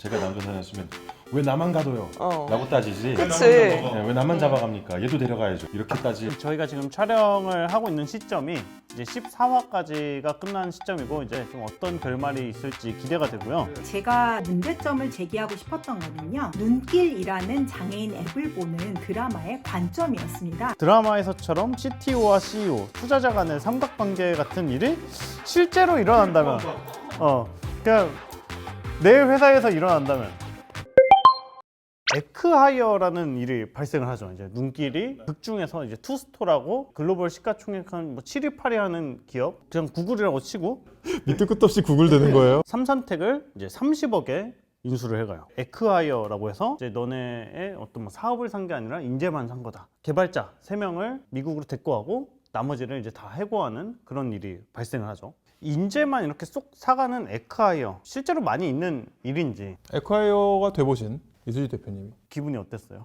제가 남조선이었으면 왜 나만 가둬요? 라고 따지지. 그치. 네, 왜 나만 잡아갑니까? 얘도 데려가야죠. 이렇게 따지. 저희가 지금 촬영을 하고 있는 시점이 이제 14화까지가 끝난 시점이고 이제 좀 어떤 결말이 있을지 기대가 되고요. 제가 문제점을 제기하고 싶었던 거는요. 눈길이라는 장애인 앱을 보는 드라마의 관점이었습니다. 드라마에서처럼 CTO와 CEO, 투자자 간의 삼각관계 같은 일이 실제로 일어난다면 그냥 내 회사에서 일어난다면 에크하이어라는 일이 발생을 하죠. 이제 눈길이 극 중에서 이제 투스토라고 글로벌 시가총액 한 7위, 8위 하는 기업, 그냥 구글이라고 치고 밑도 끝도 없이 구글 되는 거예요. 삼산텍을 이제 30억에 인수를 해가요. 에크하이어라고 해서 이제 너네의 어떤 뭐 사업을 산 게 아니라 인재만 산 거다. 개발자 3명을 미국으로 데리고 가고 나머지를 이제 다 해고하는 그런 일이 발생을 하죠. 인재만 이렇게 쏙 사가는 에크하이어 실제로 많이 있는 일인지 에콰이어가 돼보신 이수지 대표님이 기분이 어땠어요?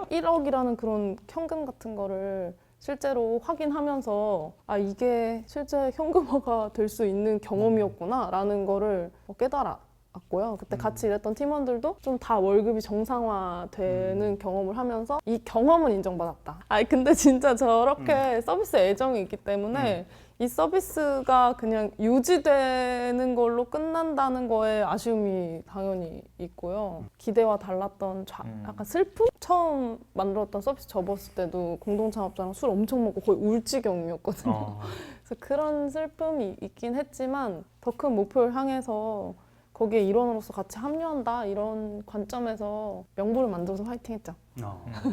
1억이라는 그런 현금 같은 거를 실제로 확인하면서 아 이게 실제 현금화가 될 수 있는 경험이었구나 라는 거를 깨달았고요. 그때 같이 일했던 팀원들도 좀 다 월급이 정상화되는 경험을 하면서 이 경험은 인정받았다. 아니 근데 진짜 저렇게 서비스에 애정이 있기 때문에 이 서비스가 그냥 유지되는 걸로 끝난다는 거에 아쉬움이 당연히 있고요. 기대와 달랐던 약간 슬픔? 처음 만들었던 서비스 접었을 때도 공동창업자랑 술 엄청 먹고 거의 울 지경이었거든요. 그래서 그런 슬픔이 있긴 했지만 더 큰 목표를 향해서 거기에 일원으로서 같이 합류한다 이런 관점에서 명분을 만들어서 화이팅했죠.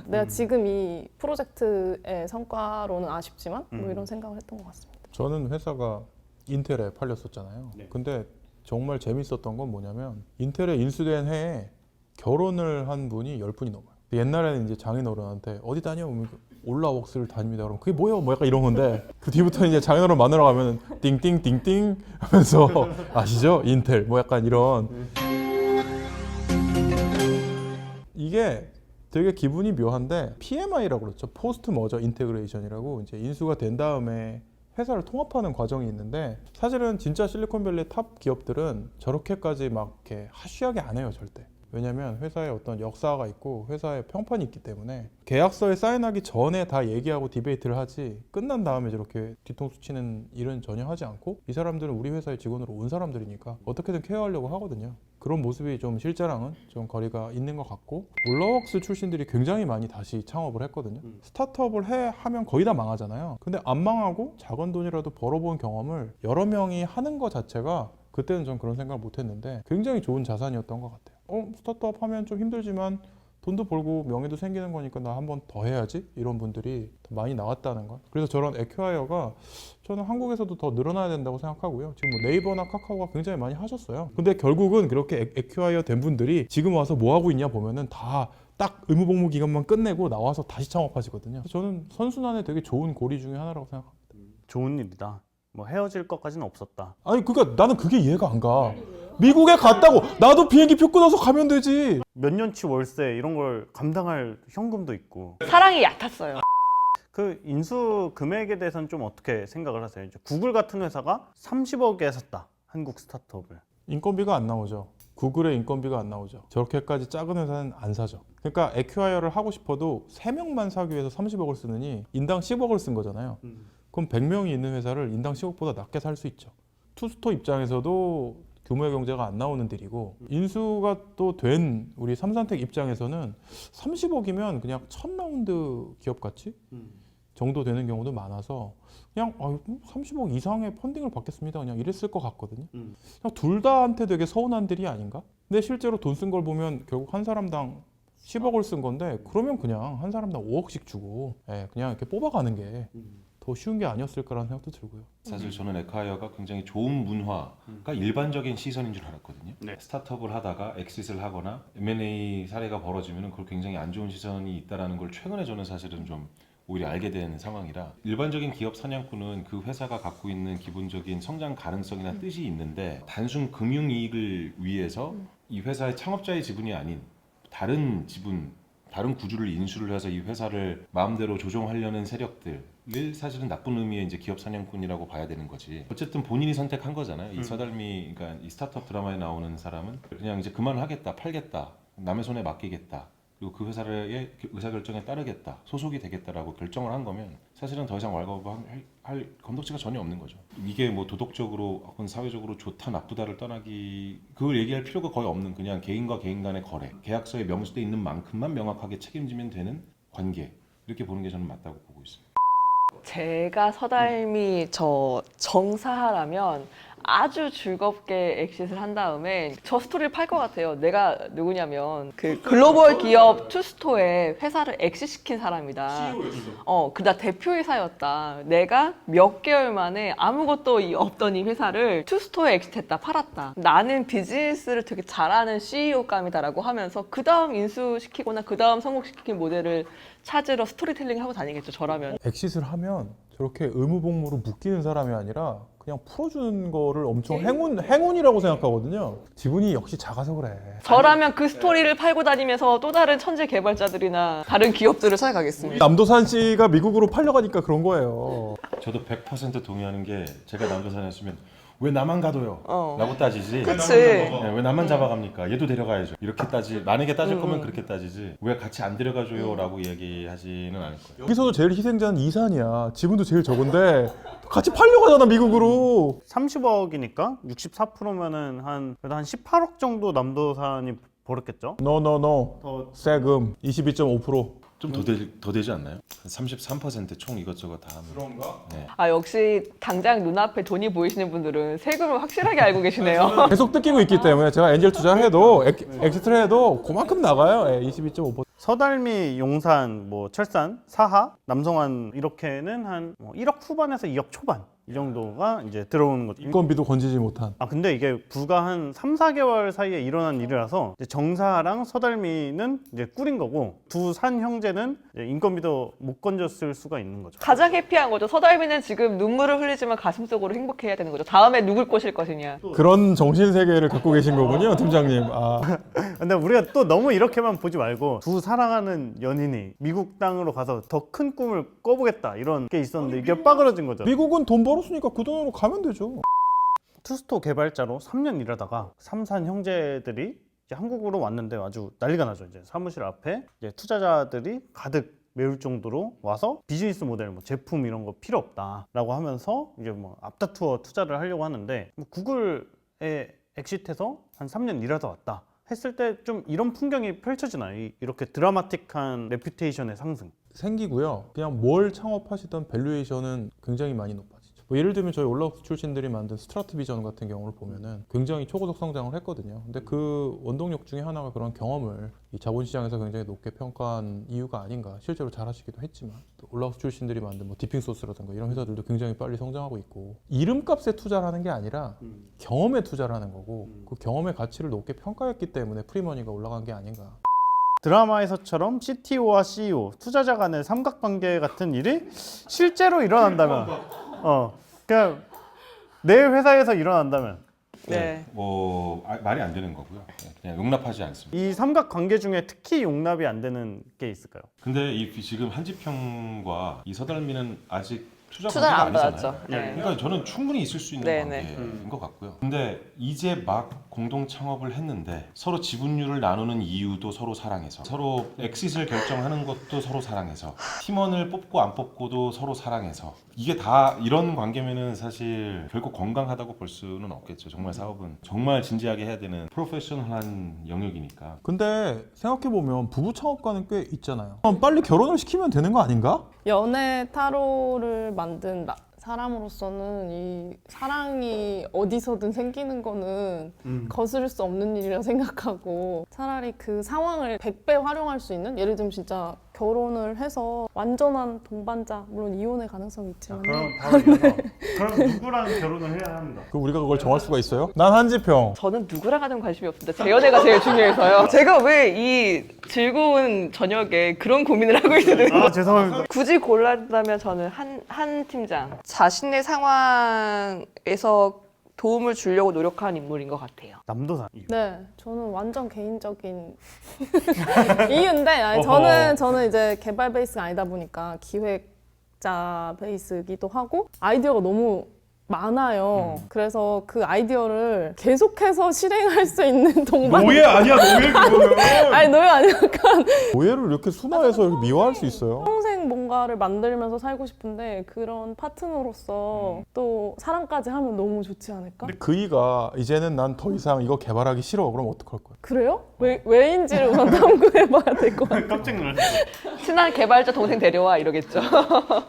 내가 지금 이 프로젝트의 성과로는 아쉽지만 뭐 이런 생각을 했던 것 같습니다. 저는 회사가 인텔에 팔렸었잖아요. 네. 근데 정말 재밌었던 건 뭐냐면 인텔에 인수된 해에 결혼을 한 분이 10분이 넘어요. 옛날에는 이제 장인어른한테 어디 다녀? 올라웍스를 다닙니다. 그럼 그게 뭐예요? 뭐 약간 이런 건데 그 뒤부터 이제 장인어른 만나러 가면 띵띵띵띵 하면서 아시죠? 인텔 뭐 약간 이런 이게 되게 기분이 묘한데 PMI라고 그러죠. 포스트 머저 인테그레이션이라고 이제 인수가 된 다음에 회사를 통합하는 과정이 있는데 사실은 진짜 실리콘밸리 탑 기업들은 저렇게까지 막 이렇게 하쉬하게 안 해요, 절대. 왜냐면 회사에 어떤 역사가 있고 회사에 평판이 있기 때문에 계약서에 사인하기 전에 다 얘기하고 디베이트를 하지 끝난 다음에 저렇게 뒤통수 치는 일은 전혀 하지 않고 이 사람들은 우리 회사의 직원으로 온 사람들이니까 어떻게든 케어하려고 하거든요. 그런 모습이 좀 실제랑은 좀 거리가 있는 것 같고 올라웍스 출신들이 굉장히 많이 다시 창업을 했거든요. 스타트업을 하면 거의 다 망하잖아요. 근데 안 망하고 작은 돈이라도 벌어본 경험을 여러 명이 하는 것 자체가 그때는 전 그런 생각을 못 했는데 굉장히 좋은 자산이었던 것 같아요. 스타트업 하면 좀 힘들지만 돈도 벌고 명예도 생기는 거니까 나 한 번 더 해야지 이런 분들이 더 많이 나왔다는 것. 그래서 저런 에큐아이어가 저는 한국에서도 더 늘어나야 된다고 생각하고요. 지금 뭐 네이버나 카카오가 굉장히 많이 하셨어요. 근데 결국은 그렇게 에큐아이어 된 분들이 지금 와서 뭐 하고 있냐 보면은 다 딱 의무복무 기간만 끝내고 나와서 다시 창업하시거든요. 저는 선순환에 되게 좋은 고리 중에 하나라고 생각합니다. 좋은 일이다. 뭐 헤어질 것까지는 없었다. 아니 그러니까 나는 그게 이해가 안 가. 미국에 갔다고 나도 비행기표 끊어서 가면 되지. 몇 년치 월세 이런 걸 감당할 현금도 있고. 사랑이 얕았어요. 그 인수 금액에 대해서는 좀 어떻게 생각을 하세요? 이제 구글 같은 회사가 30억에 샀다. 한국 스타트업을. 인건비가 안 나오죠. 구글의 인건비가 안 나오죠. 저렇게까지 작은 회사는 안 사죠. 그러니까 에큐아이어를 하고 싶어도 3명만 사기 위해서 30억을 쓰느니 인당 10억을 쓴 거잖아요. 그럼 100명이 있는 회사를 인당 10억보다 낮게 살 수 있죠. 투스토 입장에서도 규모의 경제가 안 나오는 일이고 인수가 또 된 우리 삼산텍 입장에서는 30억이면 그냥 첫 라운드 기업 가치 정도 되는 경우도 많아서 그냥 30억 이상의 펀딩을 받겠습니다. 그냥 이랬을 것 같거든요. 그냥 둘 다한테 되게 서운한 일이 아닌가? 근데 실제로 돈 쓴 걸 보면 결국 한 사람당 10억을 쓴 건데 그러면 그냥 한 사람당 5억씩 주고 그냥 이렇게 뽑아가는 게 더 쉬운 게 아니었을까라는 생각도 들고요. 사실 저는 에콰이어가 굉장히 좋은 문화가 일반적인 시선인 줄 알았거든요. 네. 스타트업을 하다가 엑싯을 하거나 M&A 사례가 벌어지면 그걸 굉장히 안 좋은 시선이 있다는 걸 최근에 저는 사실은 좀 오히려 알게 된 상황이라 일반적인 기업 사냥꾼은 그 회사가 갖고 있는 기본적인 성장 가능성이나 뜻이 있는데 단순 금융이익을 위해서 이 회사의 창업자의 지분이 아닌 다른 지분 다른 구주를 인수를 해서 이 회사를 마음대로 조종하려는 세력들을 사실은 나쁜 의미의 이제 기업 사냥꾼이라고 봐야 되는 거지. 어쨌든 본인이 선택한 거잖아요. 이 서달미, 그러니까 이 스타트업 드라마에 나오는 사람은 그냥 이제 그만하겠다, 팔겠다, 남의 손에 맡기겠다. 그리고 그 회사의 의사결정에 따르겠다, 소속이 되겠다라고 결정을 한 거면 사실은 더 이상 왈가왈부할 건덕지가 전혀 없는 거죠. 이게 뭐 도덕적으로 혹은 사회적으로 좋다 나쁘다를 떠나기 그걸 얘기할 필요가 거의 없는 그냥 개인과 개인 간의 거래, 계약서에 명시돼 있는 만큼만 명확하게 책임지면 되는 관계, 이렇게 보는 게 저는 맞다고 보고 있습니다. 제가 서달미 저 정사하라면 아주 즐겁게 엑싯을 한 다음에 저 스토리를 팔 것 같아요. 내가 누구냐면 그 글로벌 기업 투스토에 회사를 엑싯시킨 사람이다. 나 대표이사였다. 내가 몇 개월 만에 아무것도 없던 이 회사를 투스토에 엑싯했다, 팔았다. 나는 비즈니스를 되게 잘하는 CEO감이다라고 하면서 그 다음 인수시키거나 그 다음 성공시킨 모델을 찾으러 스토리텔링 하고 다니겠죠. 저라면. 엑싯을 하면 저렇게 의무복무로 묶이는 사람이 아니라 그냥 풀어주는 거를 엄청 행운이라고 생각하거든요. 지분이 역시 작아서 그래. 저라면 그 스토리를 팔고 다니면서 또 다른 천재 개발자들이나 다른 기업들을 찾아가겠습니다. 남도산 씨가 미국으로 팔려가니까 그런 거예요. 저도 100% 동의하는 게 제가 남도산이었으면 왜 나만 가둬요? 라고 따지지. 그치. 네, 왜 나만 잡아갑니까? 얘도 데려가야죠. 이렇게 만약에 따질 거면 그렇게 따지지. 왜 같이 안 데려가줘요? 라고 얘기하지는 않을 거예요. 여기서도 제일 희생자는 이산이야. 지분도 제일 적은데 같이 팔려가잖아 미국으로. 30억이니까 64%면은 그래도 한 18억 정도 남도산이 벌었겠죠? 노 세금 22.5%. 좀 더 되지 않나요? 한 33%총 이것저것 다 하면. 그런가? 네. 역시 당장 눈앞에 돈이 보이시는 분들은 세금을 확실하게 알고 계시네요. 계속 뜯기고 있기 때문에 제가 엔젤 투자해도 엑시트를 해도 그만큼 나가요. 22.5%. 서달미, 용산, 뭐 철산, 사하, 남성환 이렇게는 한 1억 후반에서 2억 초반 이 정도가 이제 들어오는 거죠. 인건비도 건지지 못한. 근데 이게 불과 한 3, 4개월 사이에 일어난 일이라서 이제 정사랑 서달미는 이제 꿀인 거고 두 산 형제는 이제 인건비도 못 건졌을 수가 있는 거죠. 가장 해피한 거죠. 서달미는 지금 눈물을 흘리지만 가슴속으로 행복해야 되는 거죠. 다음에 누굴 꼬실 것이냐. 그런 정신 세계를 갖고 계신 거군요, 팀장님. 근데 우리가 또 너무 이렇게만 보지 말고 두 사랑하는 연인이 미국 땅으로 가서 더 큰 꿈을 꿔보겠다 이런 게 있었는데 이게 빠그러진 거죠. 미국은 돈 벌었으니까 그 돈으로 가면 되죠. 투스토 개발자로 3년 일하다가 삼산 형제들이 이제 한국으로 왔는데 아주 난리가 나죠. 이제 사무실 앞에 이제 투자자들이 가득 메울 정도로 와서 비즈니스 모델, 뭐 제품 이런 거 필요 없다라고 하면서 이제 뭐 앞다투어 투자를 하려고 하는데 뭐 구글에 엑시트해서 한 3년 일하다 왔다 했을 때 좀 이런 풍경이 펼쳐지나요? 이렇게 드라마틱한 레퓨테이션의 상승. 생기고요. 그냥 뭘 창업하시던 밸류에이션은 굉장히 많이 높아지죠. 뭐 예를 들면 저희 올라우스 출신들이 만든 스트라트 비전 같은 경우를 보면은 굉장히 초고속 성장을 했거든요. 근데 그 원동력 중에 하나가 그런 경험을 이 자본시장에서 굉장히 높게 평가한 이유가 아닌가. 실제로 잘하시기도 했지만 또 올라우스 출신들이 만든 뭐 디핑소스라든가 이런 회사들도 굉장히 빨리 성장하고 있고 이름값에 투자를 하는 게 아니라 경험에 투자를 하는 거고 그 경험의 가치를 높게 평가했기 때문에 프리머니가 올라간 게 아닌가. 드라마에서처럼 CTO와 CEO, 투자자 간의 삼각관계 같은 일이 실제로 일어난다면 그냥 내 회사에서 일어난다면 네. 말이 안 되는 거고요. 그냥 용납하지 않습니다. 이 삼각관계 중에 특히 용납이 안 되는 게 있을까요? 근데 지금 한지평과 이 서달미는 아직 투자 투자를 관계가 안 아니잖아요. 받았죠. 네. 그러니까 저는 충분히 있을 수 있는 네네. 관계인 것 같고요. 근데 이제 막 공동 창업을 했는데 서로 지분율을 나누는 이유도 서로 사랑해서, 서로 엑싯을 결정하는 것도 서로 사랑해서, 팀원을 뽑고 안 뽑고도 서로 사랑해서, 이게 다 이런 관계면은 사실 결국 건강하다고 볼 수는 없겠죠. 정말 사업은 정말 진지하게 해야 되는 프로페셔널한 영역이니까. 근데 생각해보면 부부 창업가는 꽤 있잖아요. 그럼 빨리 결혼을 시키면 되는 거 아닌가? 연애 타로를 만든 사람으로서는 이 사랑이 어디서든 생기는 거는 거스를 수 없는 일이라 생각하고 차라리 그 상황을 100배 활용할 수 있는, 예를 들면 진짜 결혼을 해서 완전한 동반자, 물론 이혼의 가능성이 있지만 바로 이어서 그럼 누구랑 결혼을 해야 합니다. 그 우리가 그걸 정할 수가 있어요? 난 한지평. 저는 누구랑 하든 관심이 없습니다. 제 연애가 제일 중요해서요. 제가 왜 이 즐거운 저녁에 그런 고민을 하고 있는지. 죄송합니다. 굳이 골라다면 저는 한 팀장. 자신의 상황에서 도움을 주려고 노력하는 인물인 것 같아요. 남도산. 네, 저는 완전 개인적인 이유인데 아니, 저는 이제 개발 베이스가 아니다 보니까 기획자 베이스이기도 하고 아이디어가 너무 많아요. 그래서 그 아이디어를 계속해서 실행할 수 있는 동반. 아니야 노예 그거는. 아니 노예 아니야. 약간 노예를 이렇게 순화해서 이렇게 미화할 수 있어요? 평생 뭔가를 만들면서 살고 싶은데 그런 파트너로서 또 사랑까지 하면 너무 좋지 않을까? 근데 그이가 이제는 난 더 이상 이거 개발하기 싫어. 그럼 어떡할 거야? 그래요? 왜인지를 우선 탐구해봐야 될 것 같아요. 깜짝 놀랐어요. 친한 개발자 동생 데려와 이러겠죠.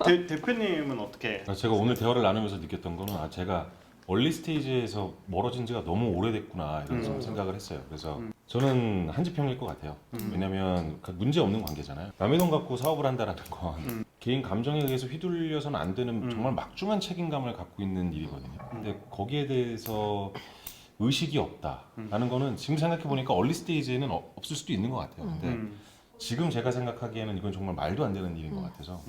대표님은 어떻게? 제가 오늘 대화를 나누면서 느꼈던 거는 제가 얼리 스테이지에서 멀어진 지가 너무 오래됐구나 이런 생각을 했어요. 그래서 저는 한지평일 것 같아요. 왜냐면 문제 없는 관계잖아요. 남의 돈 갖고 사업을 한다라는 건 개인 감정에 의해서 휘둘려서는 안 되는 정말 막중한 책임감을 갖고 있는 일이거든요. 근데 거기에 대해서 의식이 없다라는 거는 지금 생각해 보니까 얼리 스테이지에는 없을 수도 있는 것 같아요. 근데 지금 제가 생각하기에는 이건 정말 말도 안 되는 일인 것 같아서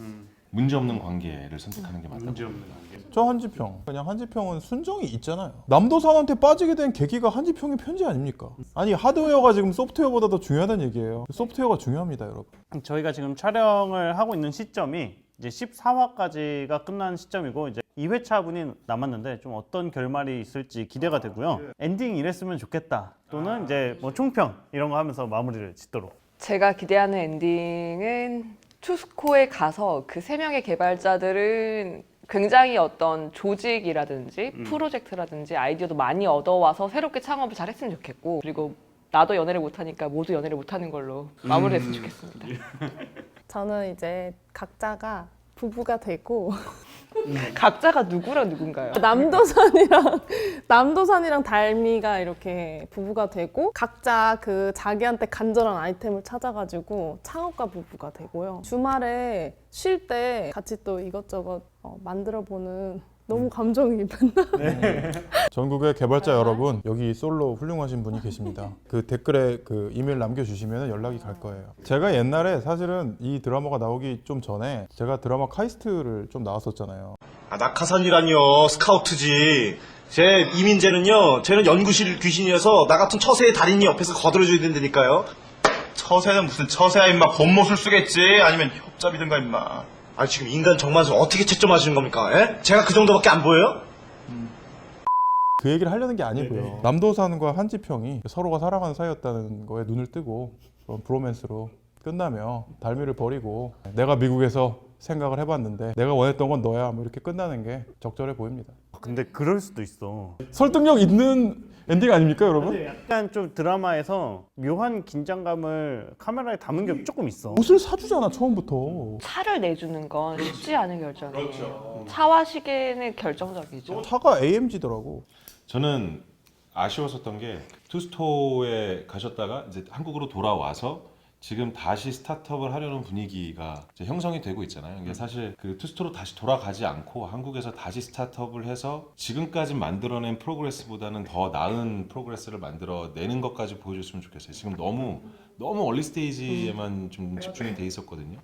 문제 없는 관계를 선택하는 게 맞다. 문제 없는 관계. 저 한지평. 그냥 한지평은 순정이 있잖아요. 남도산한테 빠지게 된 계기가 한지평의 편지 아닙니까? 아니 하드웨어가 지금 소프트웨어보다 더 중요하다는 얘기예요. 소프트웨어가 중요합니다, 여러분. 저희가 지금 촬영을 하고 있는 시점이 이제 14화까지가 끝난 시점이고 이제 2회차 분이 남았는데 좀 어떤 결말이 있을지 기대가 되고요. 엔딩 이랬으면 좋겠다. 또는 이제 뭐 총평 이런 거 하면서 마무리를 짓도록. 제가 기대하는 엔딩은 투스코에 가서 그 3명의 개발자들은 굉장히 어떤 조직이라든지 프로젝트라든지 아이디어도 많이 얻어와서 새롭게 창업을 잘 했으면 좋겠고 그리고 나도 연애를 못하니까 모두 연애를 못하는 걸로 마무리했으면 좋겠습니다. 저는 이제 각자가 부부가 되고 각자가 누구랑 누군가요? 남도산이랑 달미가 이렇게 부부가 되고 각자 그 자기한테 간절한 아이템을 찾아가지고 창업가 부부가 되고요. 주말에 쉴 때 같이 또 이것저것 만들어보는 너무 감정이입했나? 전국의 개발자 여러분, 여기 솔로 훌륭하신 분이 계십니다. 그 댓글에 그 이메일 남겨주시면 연락이 갈 거예요. 제가 옛날에 사실은 이 드라마가 나오기 좀 전에 제가 드라마 카이스트를 좀 나왔었잖아요. 낙하산이라니요. 스카우트지. 제 이민재는요. 쟤는 연구실 귀신이어서 나 같은 처세의 달인이 옆에서 거들어줘야 된다니까요. 처세는 무슨 처세야 임마. 본못을 쓰겠지. 아니면 협잡이든가 임마. 아니 지금 인간 정만을 어떻게 채점하시는 겁니까? 에? 제가 그 정도밖에 안 보여요? 그 얘기를 하려는 게 아니고요. 남도산과 한지평이 서로가 사랑하는 사이였다는 거에 눈을 뜨고 그런 브로맨스로 끝나며 달미를 버리고 내가 미국에서 생각을 해봤는데 내가 원했던 건 너야 뭐 이렇게 끝나는 게 적절해 보입니다. 근데 그럴 수도 있어. 설득력 있는 엔딩 아닙니까 여러분? 약간 좀 드라마에서 묘한 긴장감을 카메라에 담은 게 조금 있어. 옷을 사주잖아 처음부터. 차를 내주는 건 쉽지 않은 결정이에요. 차와 시계는 결정적이죠. 차가 AMG더라고. 저는 아쉬웠었던 게 투스토어에 가셨다가 이제 한국으로 돌아와서 지금 다시 스타트업을 하려는 분위기가 이제 형성이 되고 있잖아요. 이게 사실 그 투스토로 다시 돌아가지 않고 한국에서 다시 스타트업을 해서 지금까지 만들어낸 프로그레스보다는 더 나은 프로그레스를 만들어내는 것까지 보여줬으면 좋겠어요. 지금 너무 얼리 스테이지에만 좀 집중이 돼 있었거든요.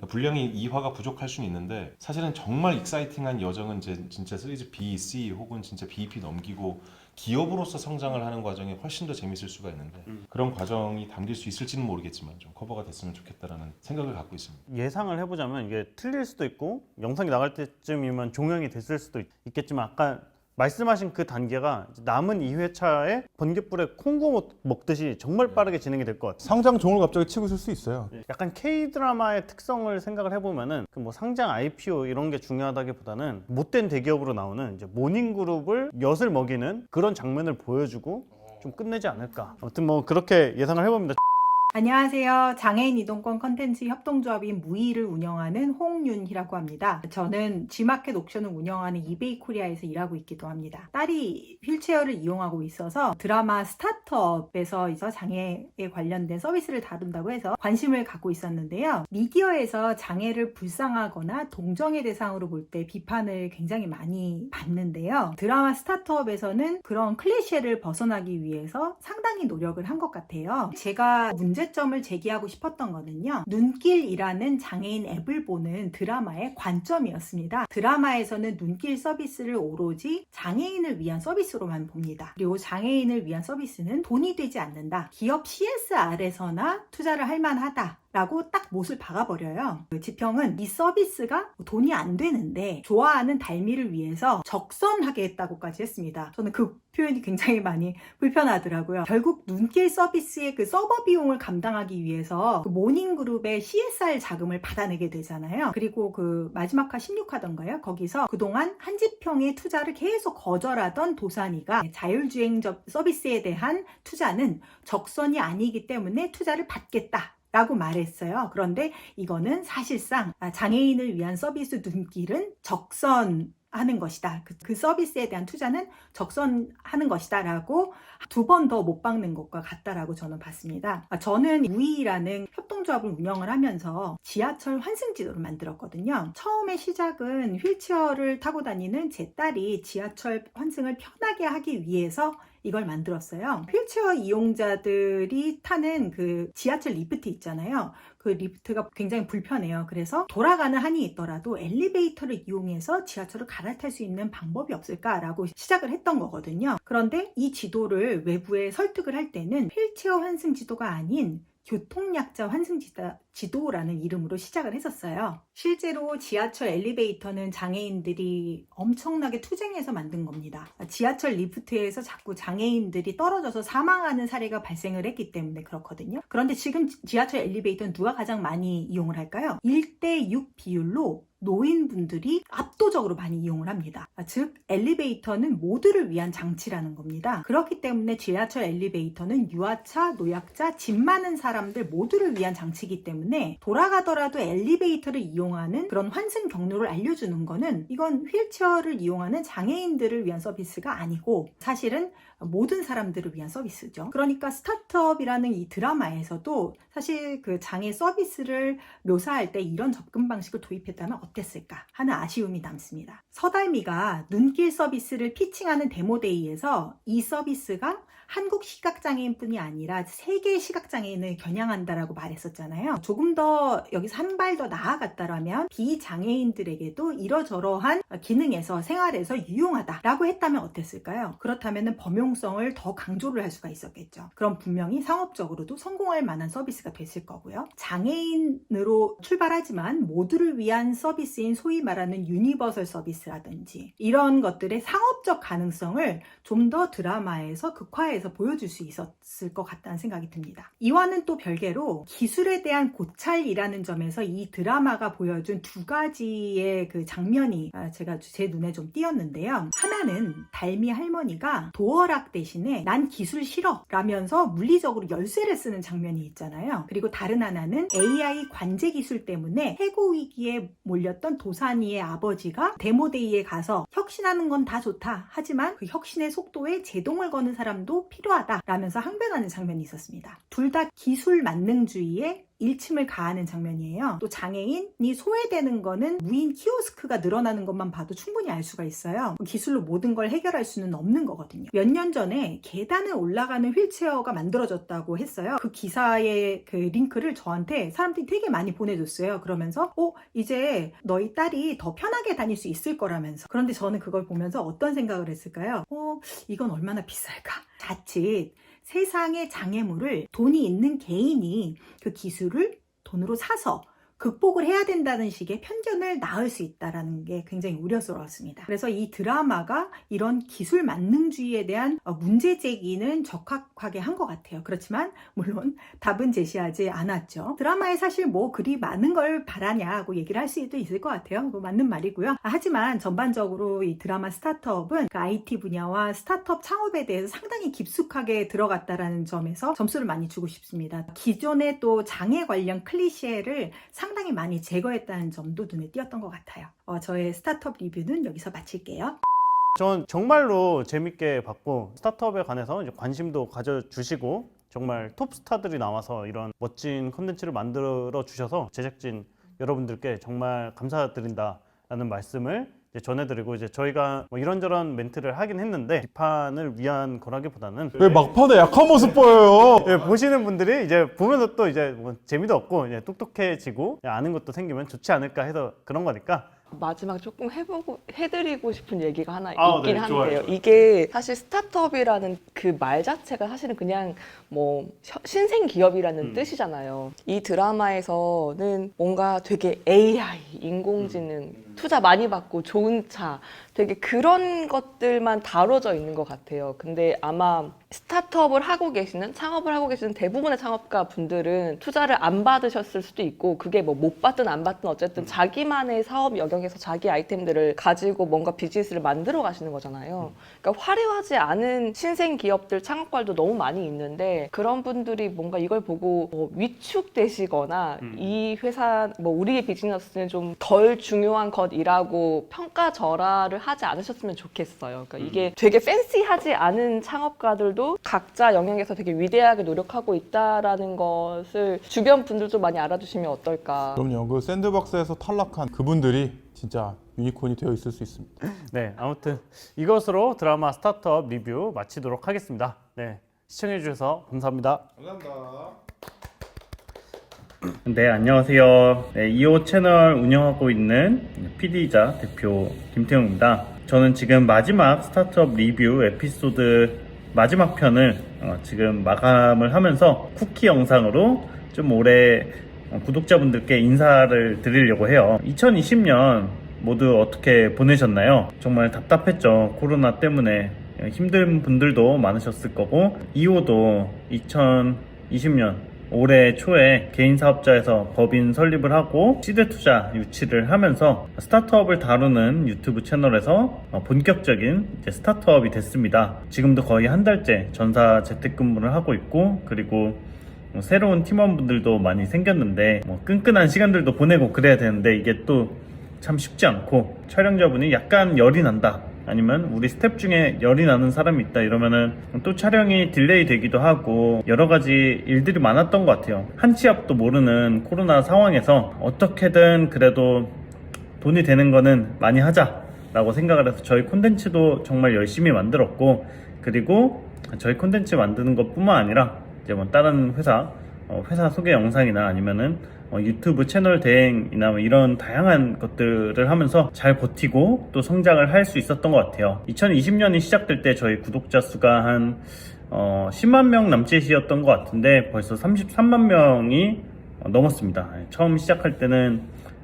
분량이 2화가 부족할 수는 있는데 사실은 정말 익사이팅한 여정은 진짜 시리즈 B, C 혹은 진짜 BEP 넘기고 기업으로서 성장을 하는 과정이 훨씬 더 재밌을 수가 있는데 그런 과정이 담길 수 있을지는 모르겠지만 좀 커버가 됐으면 좋겠다라는 생각을 갖고 있습니다. 예상을 해보자면 이게 틀릴 수도 있고 영상이 나갈 때쯤이면 종영이 됐을 수도 있겠지만 아까 말씀하신 그 단계가 남은 2회차에 번갯불에 콩고 먹듯이 정말 빠르게 진행이 될 것 같아요. 상장 종을 갑자기 치고 있을 수 있어요. 약간 K-드라마의 특성을 생각을 해보면은 그 뭐 상장 IPO 이런 게 중요하다기보다는 못된 대기업으로 나오는 이제 모닝그룹을 엿을 먹이는 그런 장면을 보여주고 좀 끝내지 않을까. 아무튼 뭐 그렇게 예상을 해봅니다. 안녕하세요. 장애인 이동권 컨텐츠 협동조합인 무이를 운영하는 홍윤희라고 합니다. 저는 G마켓 옥션을 운영하는 이베이 코리아에서 일하고 있기도 합니다. 딸이 휠체어를 이용하고 있어서 드라마 스타트업에서 장애에 관련된 서비스를 다룬다고 해서 관심을 갖고 있었는데요. 미디어에서 장애를 불쌍하거나 동정의 대상으로 볼 때 비판을 굉장히 많이 받는데요. 드라마 스타트업에서는 그런 클리셰를 벗어나기 위해서 상당히 노력을 한 것 같아요. 제가 문제점을 제기하고 싶었던 거는요. 눈길이라는 장애인 앱을 보는 드라마의 관점이었습니다. 드라마에서는 눈길 서비스를 오로지 장애인을 위한 서비스로만 봅니다. 그리고 장애인을 위한 서비스는 돈이 되지 않는다. 기업 CSR에서나 투자를 할 만하다. 라고 딱 못을 박아버려요. 그 지평은 이 서비스가 돈이 안 되는데 좋아하는 달미를 위해서 적선하게 했다고까지 했습니다. 저는 그 표현이 굉장히 많이 불편하더라고요. 결국 눈길 서비스의 그 서버 비용을 감당하기 위해서 그 모닝그룹의 CSR 자금을 받아내게 되잖아요. 그리고 그 마지막 화 16화던가요? 거기서 그동안 한지평의 투자를 계속 거절하던 도산이가 자율주행 서비스에 대한 투자는 적선이 아니기 때문에 투자를 받겠다. 라고 말했어요. 그런데 이거는 사실상 장애인을 위한 서비스 눈길은 적선하는 것이다. 그 서비스에 대한 투자는 적선하는 것이다 라고 두 번 더 못 박는 것과 같다라고 저는 봤습니다. 저는 무이라는 협동조합을 운영을 하면서 지하철 환승지도를 만들었거든요. 처음에 시작은 휠체어를 타고 다니는 제 딸이 지하철 환승을 편하게 하기 위해서 이걸 만들었어요. 휠체어 이용자들이 타는 그 지하철 리프트 있잖아요. 그 리프트가 굉장히 불편해요. 그래서 돌아가는 한이 있더라도 엘리베이터를 이용해서 지하철을 갈아탈 수 있는 방법이 없을까라고 시작을 했던 거거든요. 그런데 이 지도를 외부에 설득을 할 때는 휠체어 환승 지도가 아닌 교통약자 환승지도라는 이름으로 시작을 했었어요. 실제로 지하철 엘리베이터는 장애인들이 엄청나게 투쟁해서 만든 겁니다. 지하철 리프트에서 자꾸 장애인들이 떨어져서 사망하는 사례가 발생을 했기 때문에 그렇거든요. 그런데 지금 지하철 엘리베이터는 누가 가장 많이 이용을 할까요? 1대6 비율로 노인분들이 압도적으로 많이 이용을 합니다. 즉 엘리베이터는 모두를 위한 장치라는 겁니다. 그렇기 때문에 지하철 엘리베이터는 유아차, 노약자, 집 많은 사람들 모두를 위한 장치이기 때문에 돌아가더라도 엘리베이터를 이용하는 그런 환승 경로를 알려주는 거는 이건 휠체어를 이용하는 장애인들을 위한 서비스가 아니고 사실은 모든 사람들을 위한 서비스죠. 그러니까 스타트업이라는 이 드라마에서도 사실 그 장애 서비스를 묘사할 때 이런 접근 방식을 도입했다면 어땠을까 하는 아쉬움이 남습니다. 서달미가 눈길 서비스를 피칭하는 데모데이에서 이 서비스가 한국 시각장애인뿐이 아니라 세계 시각장애인을 겨냥한다라고 말했었잖아요. 조금 더 여기서 한 발 더 나아갔다라면 비장애인들에게도 이러저러한 기능에서 생활에서 유용하다라고 했다면 어땠을까요? 그렇다면 범용성을 더 강조를 할 수가 있었겠죠. 그럼 분명히 상업적으로도 성공할 만한 서비스가 됐을 거고요. 장애인으로 출발하지만 모두를 위한 서비스인 소위 말하는 유니버설 서비스라든지 이런 것들의 상업적 가능성을 좀 더 드라마에서 극화해서 보여줄 수 있었을 것 같다는 생각이 듭니다. 이와는 또 별개로 기술에 대한 고찰이라는 점에서 이 드라마가 보여준 두 가지의 그 장면이 제가 제 눈에 좀 띄었는데요. 하나는 달미 할머니가 도어락 대신에 난 기술 싫어 라면서 물리적으로 열쇠를 쓰는 장면이 있잖아요. 그리고 다른 하나는 AI 관제 기술 때문에 해고 위기에 몰렸던 도산이의 아버지가 데모데이에 가서 혁신하는 건 다 좋다. 하지만 그 혁신의 속도에 제동을 거는 사람도 필요하다 라면서 항변하는 장면이 있었습니다. 둘 다 기술 만능주의에 일침을 가하는 장면이에요. 또 장애인이 소외되는 거는 무인 키오스크가 늘어나는 것만 봐도 충분히 알 수가 있어요. 기술로 모든 걸 해결할 수는 없는 거거든요. 몇 년 전에 계단을 올라가는 휠체어가 만들어졌다고 했어요. 그 기사의 그 링크를 저한테 사람들이 되게 많이 보내줬어요. 그러면서 이제 너희 딸이 더 편하게 다닐 수 있을 거라면서. 그런데 저는 그걸 보면서 어떤 생각을 했을까요? 이건 얼마나 비쌀까? 자칫 세상의 장애물을 돈이 있는 개인이 그 기술을 돈으로 사서 극복을 해야 된다는 식의 편견을 낳을 수 있다는 게 굉장히 우려스러웠습니다. 그래서 이 드라마가 이런 기술 만능주의에 대한 문제 제기는 적합하게 한 것 같아요. 그렇지만 물론 답은 제시하지 않았죠. 드라마에 사실 뭐 그리 많은 걸 바라냐고 얘기를 할 수도 있을 것 같아요. 뭐 맞는 말이고요. 하지만 전반적으로 이 드라마 스타트업은 그 IT 분야와 스타트업 창업에 대해서 상당히 깊숙하게 들어갔다라는 점에서 점수를 많이 주고 싶습니다. 기존의 또 장애 관련 클리셰를 상당히 많이 제거했다는 점도 눈에 띄었던 것 같아요. 저의 스타트업 리뷰는 여기서 마칠게요. 전 정말로 재밌게 봤고 스타트업에 관해서 이제 관심도 가져주시고 정말 톱스타들이 나와서 이런 멋진 콘텐츠를 만들어 주셔서 제작진 여러분들께 정말 감사드린다라는 말씀을 이제 전해드리고 이제 저희가 뭐 이런저런 멘트를 하긴 했는데 비판을 위한 거라기보다는 왜 막판에 약한 모습 보여요? 예, 보시는 분들이 이제 보면서 또 이제 뭐 재미도 없고 이제 똑똑해지고 아는 것도 생기면 좋지 않을까 해서 그런 거니까. 마지막 조금 해드리고 싶은 얘기가 하나 아, 있긴 네, 한데요. 좋아요, 좋아요. 이게 사실 스타트업이라는 그 말 자체가 사실은 그냥 뭐 신생 기업이라는 뜻이잖아요. 이 드라마에서는 뭔가 되게 AI, 인공지능, 투자 많이 받고 좋은 차, 되게 그런 것들만 다뤄져 있는 것 같아요. 근데 아마 스타트업을 하고 계시는, 창업을 하고 계시는 대부분의 창업가 분들은 투자를 안 받으셨을 수도 있고, 그게 뭐 못 받든 안 받든 어쨌든 자기만의 사업 영역에서 자기 아이템들을 가지고 뭔가 비즈니스를 만들어 가시는 거잖아요. 그러니까 화려하지 않은 신생 기업들, 창업가들도 너무 많이 있는데, 그런 분들이 뭔가 이걸 보고 뭐 위축되시거나 이 회사, 뭐 우리의 비즈니스는 좀 덜 중요한 것이라고 평가절하를 하지 않으셨으면 좋겠어요. 그러니까 이게 되게 팬시하지 않은 창업가들도 각자 영역에서 되게 위대하게 노력하고 있다라는 것을 주변 분들도 많이 알아주시면 어떨까. 그럼요. 그 샌드박스에서 탈락한 그분들이 진짜 유니콘이 되어 있을 수 있습니다. 네, 아무튼 이것으로 드라마 스타트업 리뷰 마치도록 하겠습니다. 네, 시청해주셔서 감사합니다. 네, 안녕하세요. 네, 2호 채널 운영하고 있는 PD이자 대표 김태웅입니다. 저는 지금 마지막 스타트업 리뷰 에피소드 마지막 편을 지금 마감을 하면서 쿠키 영상으로 좀 올해 구독자분들께 인사를 드리려고 해요. 2020년 모두 어떻게 보내셨나요? 정말 답답했죠. 코로나 때문에 힘든 분들도 많으셨을 거고, 2호도 2020년 올해 초에 개인 사업자에서 법인 설립을 하고 시드 투자 유치를 하면서 스타트업을 다루는 유튜브 채널에서 본격적인 이제 스타트업이 됐습니다. 지금도 거의 한 달째 전사 재택근무를 하고 있고, 그리고 새로운 팀원분들도 많이 생겼는데 끈끈한 시간들도 보내고 그래야 되는데 이게 또 참 쉽지 않고, 촬영자분이 약간 열이 난다, 아니면 우리 스텝 중에 열이 나는 사람이 있다 이러면은 또 촬영이 딜레이 되기도 하고 여러 가지 일들이 많았던 것 같아요. 한 치 앞도 모르는 코로나 상황에서 어떻게든 그래도 돈이 되는 거는 많이 하자 라고 생각을 해서 저희 콘텐츠도 정말 열심히 만들었고, 그리고 저희 콘텐츠 만드는 것 뿐만 아니라 이제 뭐 다른 회사 소개 영상이나 아니면은 유튜브 채널 대행이나 뭐 이런 다양한 것들을 하면서 잘 버티고 또 성장을 할 수 있었던 것 같아요. 2020년이 시작될 때 저희 구독자 수가 한 10만 명 남짓이었던 것 같은데 벌써 33만 명이 넘었습니다. 처음 시작할 때는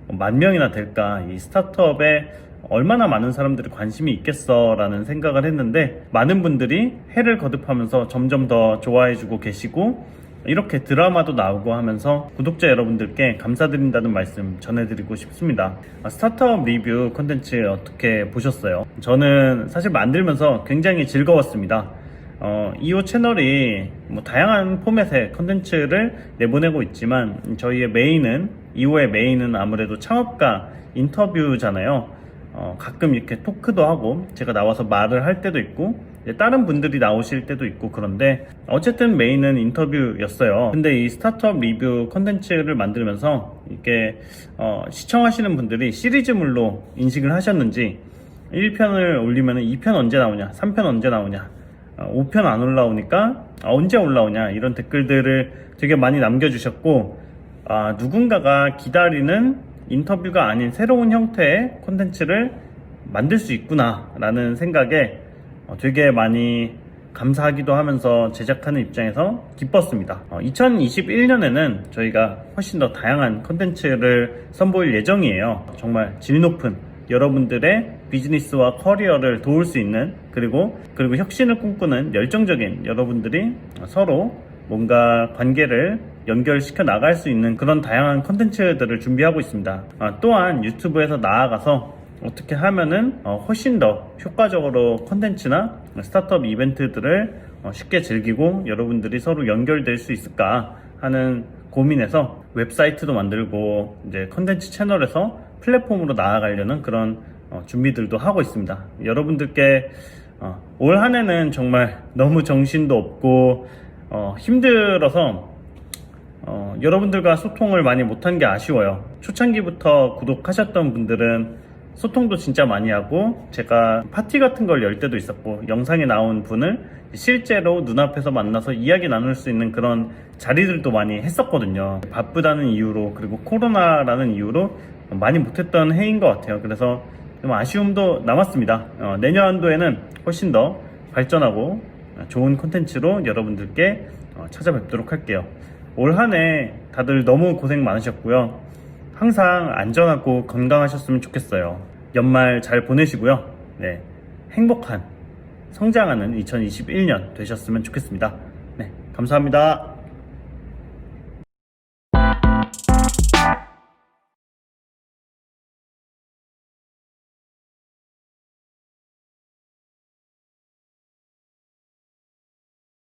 10,000명이나 될까, 이 스타트업에 얼마나 많은 사람들이 관심이 있겠어 라는 생각을 했는데, 많은 분들이 해를 거듭하면서 점점 더 좋아해주고 계시고, 이렇게 드라마도 나오고 하면서 구독자 여러분들께 감사드린다는 말씀 전해드리고 싶습니다. 스타트업 리뷰 콘텐츠 어떻게 보셨어요? 저는 사실 만들면서 굉장히 즐거웠습니다. 2호 채널이 뭐 다양한 포맷의 콘텐츠를 내보내고 있지만, 저희의 메인은, 2호의 메인은 아무래도 창업가 인터뷰잖아요. 가끔 이렇게 토크도 하고 제가 나와서 말을 할 때도 있고 다른 분들이 나오실 때도 있고, 그런데 어쨌든 메인은 인터뷰였어요. 근데 이 스타트업 리뷰 컨텐츠를 만들면서 이게 시청하시는 분들이 시리즈물로 인식을 하셨는지, 1편을 올리면 2편 언제 나오냐, 3편 언제 나오냐, 5편 안 올라오니까 언제 올라오냐, 이런 댓글들을 되게 많이 남겨주셨고, 누군가가 기다리는 인터뷰가 아닌 새로운 형태의 콘텐츠를 만들 수 있구나 라는 생각에 되게 많이 감사하기도 하면서 제작하는 입장에서 기뻤습니다. 2021년에는 저희가 훨씬 더 다양한 콘텐츠를 선보일 예정이에요. 정말 질 높은 여러분들의 비즈니스와 커리어를 도울 수 있는, 그리고 혁신을 꿈꾸는 열정적인 여러분들이 서로 뭔가 관계를 연결시켜 나갈 수 있는 그런 다양한 콘텐츠들을 준비하고 있습니다. 또한 유튜브에서 나아가서 어떻게 하면은 훨씬 더 효과적으로 콘텐츠나 스타트업 이벤트들을 쉽게 즐기고 여러분들이 서로 연결될 수 있을까 하는 고민에서 웹사이트도 만들고 이제 콘텐츠 채널에서 플랫폼으로 나아가려는 그런 준비들도 하고 있습니다. 여러분들께 올 한 해는 정말 너무 정신도 없고 힘들어서 여러분들과 소통을 많이 못한 게 아쉬워요. 초창기부터 구독하셨던 분들은 소통도 진짜 많이 하고 제가 파티 같은 걸 열 때도 있었고 영상에 나온 분을 실제로 눈앞에서 만나서 이야기 나눌 수 있는 그런 자리들도 많이 했었거든요. 바쁘다는 이유로 그리고 코로나라는 이유로 많이 못했던 해인 것 같아요. 그래서 좀 아쉬움도 남았습니다. 내년도에는 훨씬 더 발전하고 좋은 콘텐츠로 여러분들께 찾아뵙도록 할게요. 올 한 해 다들 너무 고생 많으셨고요. 항상 안전하고 건강하셨으면 좋겠어요. 연말 잘 보내시고요. 네, 행복한 성장하는 2021년 되셨으면 좋겠습니다. 네, 감사합니다.